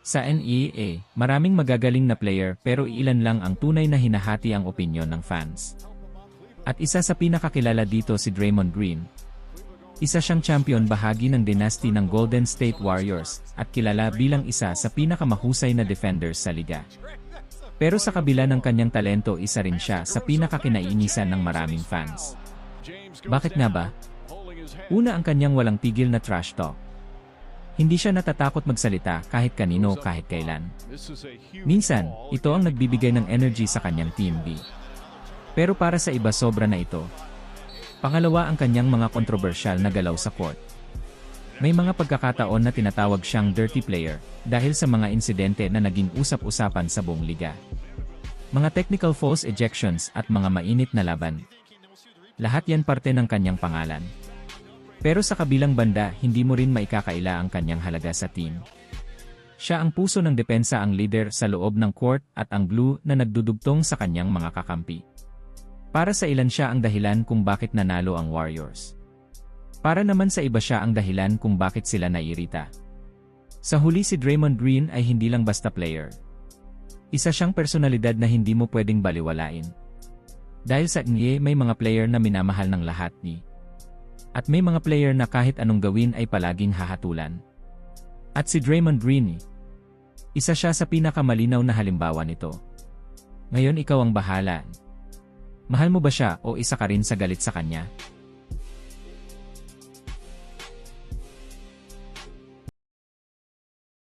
Sa NBA, maraming magagaling na player pero ilan lang ang tunay na hinahati ang opinyon ng fans. At isa sa pinakakilala dito si Draymond Green. Isa siyang champion bahagi ng dynasty ng Golden State Warriors at kilala bilang isa sa pinakamahusay na defenders sa liga. Pero sa kabila ng kanyang talento, isa rin siya sa pinakakinaiinisan ng maraming fans. Bakit nga ba? Una, ang kanyang walang tigil na trash talk. Hindi siya natatakot magsalita kahit kanino kahit kailan. Minsan, ito ang nagbibigay ng energy sa kanyang team B. Pero para sa iba sobra na ito. Pangalawa, ang kanyang mga kontrobersyal na galaw sa court. May mga pagkakataon na tinatawag siyang dirty player dahil sa mga insidente na naging usap-usapan sa buong liga. Mga technical false ejections at mga mainit na laban. Lahat yan parte ng kanyang pangalan. Pero sa kabilang banda, hindi mo rin maikakaila ang kanyang halaga sa team. Siya ang puso ng depensa, ang leader sa loob ng court at ang glue na nagdudugtong sa kanyang mga kakampi. Para sa ilan siya ang dahilan kung bakit nanalo ang Warriors. Para naman sa iba siya ang dahilan kung bakit sila naiirita. Sa huli, si Draymond Green ay hindi lang basta player. Isa siyang personalidad na hindi mo pwedeng baliwalain. Dahil sa NBA may mga player na minamahal ng lahat ni. At may mga player na kahit anong gawin ay palaging hahatulan. At si Draymond Green, isa siya sa pinakamalinaw na halimbawa nito. Ngayon ikaw ang bahala. Mahal mo ba siya o isa ka rin sa galit sa kanya?